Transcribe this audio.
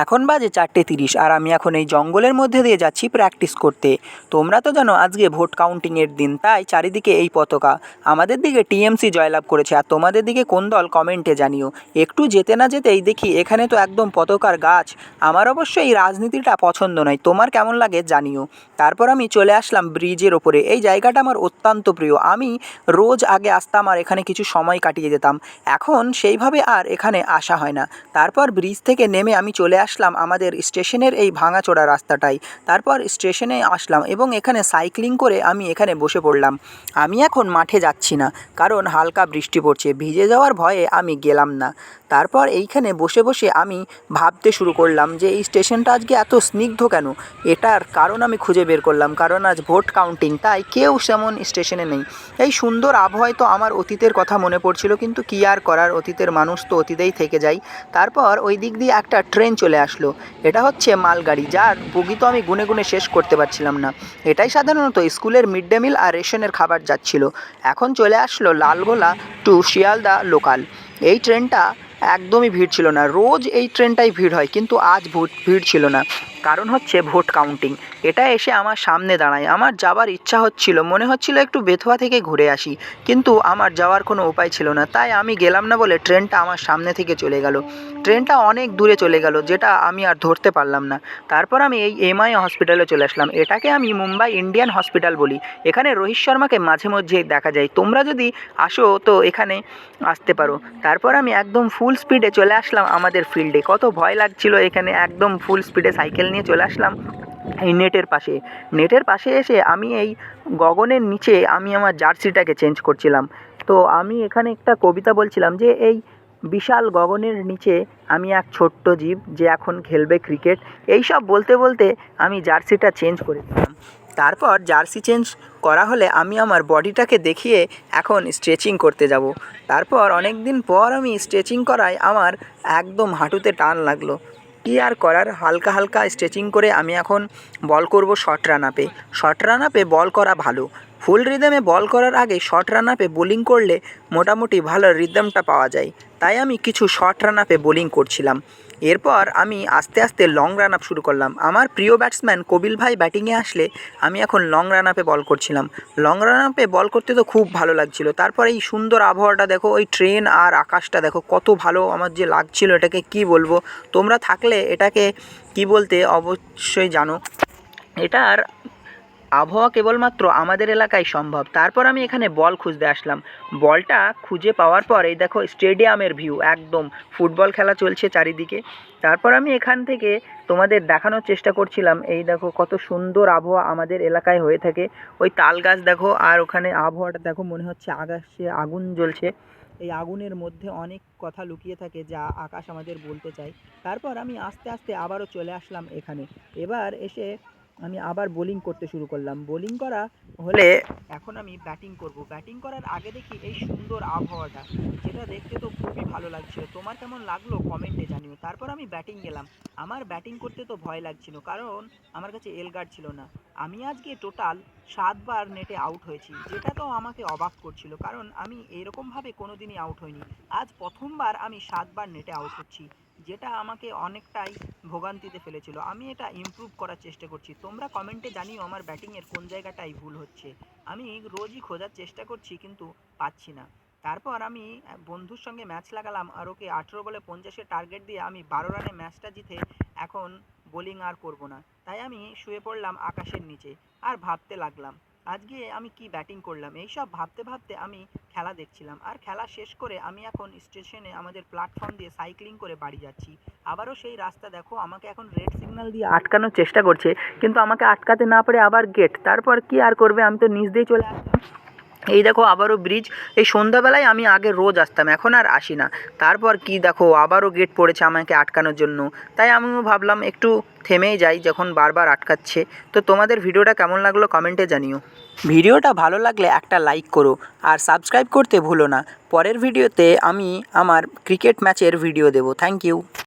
এখন বাজে 4:30 আর আমি এখন এই জঙ্গলের মধ্যে দিয়ে যাচ্ছি প্র্যাকটিস করতে। তোমরা তো জানো আজকে ভোট কাউন্টিংয়ের দিন, তাই চারিদিকে এই পতাকা। আমাদের দিকে টিএমসি জয়লাভ করেছে, আর তোমাদের দিকে কোন দল কমেন্টে জানিও। একটু যেতে না যেতেই দেখি এখানে তো একদম পতাকার গাছ। আমার অবশ্য এই রাজনীতিটা পছন্দ নয়, তোমার কেমন লাগে জানিও। তারপর আমি চলে আসলাম ব্রিজের ওপরে। এই জায়গাটা আমার অত্যন্ত প্রিয়, আমি রোজ আগে আসতাম আর এখানে কিছু সময় কাটিয়ে যেতাম। এখন সেইভাবে আর এখানে আসা হয় না। তারপর ব্রিজ থেকে নেমে আমি চলে আসলাম আমাদের স্টেশনের এই ভাঙাচোরা রাস্তাটায়। তারপর স্টেশনে আসলাম এবং এখানে সাইক্লিং করে আমি এখানে বসে পড়লাম। আমি এখন মাঠে যাচ্ছি না, কারণ হালকা বৃষ্টি পড়ছে, ভিজে যাওয়ার ভয়ে আমি গেলাম না। তারপর এইখানে বসে বসে আমি ভাবতে শুরু করলাম যে এই স্টেশনটা আজকে এত স্নিগ্ধ কেন। এটার কারণ আমি খুঁজে বের করলাম, কারণ আজ ভোট কাউন্টিং, তাই কেউ তেমন স্টেশনে নেই। এই সুন্দর আবহাওয়ায় তো আমার অতীতের কথা মনে পড়ছিল, কিন্তু কী আর করার, অতীতের মানুষ তো অতীতেই থেকে যায়। তারপর ওই দিক দিয়ে একটা ট্রেন চলে আসলো। এটা হচ্ছে মালগাড়ি, যার বগি তো আমি গুনে গুনে শেষ করতে পারছিলাম না। এটাই সাধারণত স্কুলের মিড ডে মিল আর রেশনের খাবার যাচ্ছিল। এখন চলে আসলো লালগোলা টু শিয়ালদা লোকাল। এই ট্রেনটা একদমই ভিড় ছিল না, রোজ এই ট্রেনটাই ভিড় হয়, কিন্তু আজ ভিড় ছিল না। কারণ হচ্ছে ভোট কাউন্টিং। এটা এসে আমার সামনে দাঁড়ায়, আমার যাবার ইচ্ছা হচ্ছিল, মনে হচ্ছিল একটু বেথুয়া থেকে ঘুরে আসি, কিন্তু আমার যাওয়ার কোনো উপায় ছিল না, তাই আমি গেলাম না বলে ট্রেনটা আমার সামনে থেকে চলে গেল। ট্রেনটা অনেক দূরে চলে গেল, যেটা আমি আর ধরতে পারলাম না। তারপর আমি এই এমআই হসপিটালে চলে আসলাম। এটাকে আমি মুম্বাই ইন্ডিয়ান হসপিটাল বলি। এখানে রোহিত শর্মাকে মাঝে মধ্যেই দেখা যায়, তোমরা যদি আসো তো এখানে আসতে পারো। তারপর আমি একদম ফুল স্পিডে চলে আসলাম আমাদের ফিল্ডে। কত ভয় লাগছিল, এখানে একদম ফুল স্পিডে সাইকেল নিয়ে চলে আসলাম এই নেটের পাশে এসে আমি এই গগনের নিচে আমি আমার জার্সিটাকে চেঞ্জ করছিলাম। তো আমি এখানে একটা কবিতা বলছিলাম যে এই বিশাল গগনের নিচে আমি এক ছোট্ট জীব যে এখন খেলবে ক্রিকেট। এই সব বলতে বলতে আমি জার্সিটা চেঞ্জ করেছিলাম। তারপর জার্সি চেঞ্জ করা হলে আমি আমার বডিটাকে দেখিয়ে এখন স্ট্রেচিং করতে যাব। তারপর অনেক দিন পর আমি স্ট্রেচিং করায় আমার একদম হাঁটুতে টান লাগলো। কী আর করার, হালকা হালকা স্ট্রেচিং করে আমি এখন বল করব শর্ট রান আপে। শর্ট রান আপে বল করা ভালো, ফুল রিদমে বল করার আগে শর্ট রান আপে বোলিং করলে মোটামুটি ভালো রিদমটা পাওয়া যায়। তাই আমি কিছু শর্ট রান আপে বোলিং করছিলাম। এরপর আমি আস্তে আস্তে লং রান আপ শুরু করলাম। আমার প্রিয় ব্যাটসম্যান কপিল ভাই ব্যাটিংয়ে আসলে আমি এখন লং রান আপে বল করছিলাম। লং রান আপে বল করতে তো খুব ভালো লাগছিল। তারপর এই সুন্দর আবহাওয়াটা দেখো, ওই ট্রেন আর আকাশটা দেখো কত ভালো আমার যে লাগছিল, এটাকে কি বলবো। তোমরা থাকলে এটাকে কি বলতে অবশ্যই জানো। এটার আবহাওয়া কেবলমাত্র আমাদের এলাকায় সম্ভব। তারপর আমি এখানে বল খুঁজতে আসলাম। বলটা খুঁজে পাওয়ার পর এই দেখো স্টেডিয়ামের ভিউ, একদম ফুটবল খেলা চলছে চারিদিকে। তারপর আমি এখান থেকে তোমাদের দেখানোর চেষ্টা করছিলাম, এই দেখো কত সুন্দর আবহাওয়া আমাদের এলাকায় হয়ে থাকে। ওই তাল গাছ দেখো, আর ওখানে আবহাওয়াটা দেখো, মনে হচ্ছে আকাশে আগুন জ্বলছে। এই আগুনের মধ্যে অনেক কথা লুকিয়ে থাকে যা আকাশ আমাদের বলতে চায়। তারপর আমি আস্তে আস্তে আবারও চলে আসলাম এখানে। এবার এসে আমি আবার বোলিং করতে শুরু করলাম। বোলিং করা হলে এখন আমি ব্যাটিং করব। ব্যাটিং করার আগে দেখি এই সুন্দর আবহাওয়াটা, যেটা দেখতে তো খুবই ভালো লাগছিল। তোমার কেমন লাগলো কমেন্টে জানিও। তারপর আমি ব্যাটিং গেলাম। আমার ব্যাটিং করতে তো ভয় লাগছিল, কারণ আমার কাছে এলগার্ড ছিল না। আমি আজকে টোটাল 7বার নেটে আউট হয়েছি, যেটা তো আমাকে অবাক করছিল, কারণ আমি এরকমভাবে কোনোদিনই আউট হইনি। আজ প্রথমবার আমি 7বার নেটে আউট হচ্ছি, যেটা আমাকে অনেকটাই ভোগান্তিতে ফেলেছিল। আমি এটা ইমপ্রুভ করার চেষ্টা করছি। তোমরা কমেন্টে জানিও আমার ব্যাটিংয়ের কোন জায়গাটাই ভুল হচ্ছে। আমি রোজই খোঁজার চেষ্টা করছি, কিন্তু পাচ্ছি না। তারপর আমি বন্ধুর সঙ্গে ম্যাচ লাগালাম, আর ওকে 18 বলে 50-এর টার্গেট দিয়ে আমি 12 রানে ম্যাচটা জিতে এখন বোলিং আর করব না। তাই আমি শুয়ে পড়লাম আকাশের নিচে আর ভাবতে লাগলাম আজকে আমি কি ব্যাটিং করলাম। এইসব ভাবতে ভাবতে আমি খেলা দেখছিলাম, আর খেলা শেষ করে আমি এখন স্টেশনে আমাদের প্ল্যাটফর্ম দিয়ে সাইক্লিং করে বাড়ি যাচ্ছি। আবারও সেই রাস্তা দেখো, আমাকে এখন রেড সিগন্যাল দিয়ে আটকানোর চেষ্টা করছে, কিন্তু আমাকে আটকাতে না পারে আবার গেট। তারপর কি আর করবে, আমি তো নিচ দিয়ে চলে আসলাম। এই দেখো আবারও ব্রিজ। এই সন্ধ্যাবেলায় আমি আগে রোজ আসতাম, এখন আর আসি না। তারপর কি দেখো আবারও গেট পড়েছে আমাকে আটকানোর জন্য। তাই আমিও ভাবলাম একটু থেমেই যাই যখন বারবার আটকাচ্ছে। তো তোমাদের ভিডিওটা কেমন লাগলো কমেন্টে জানিও। ভিডিওটা ভালো লাগলে একটা লাইক করো আর সাবস্ক্রাইব করতে ভুলো না। পরের ভিডিওতে আমি আমার ক্রিকেট ম্যাচের ভিডিও দেবো। Thank you.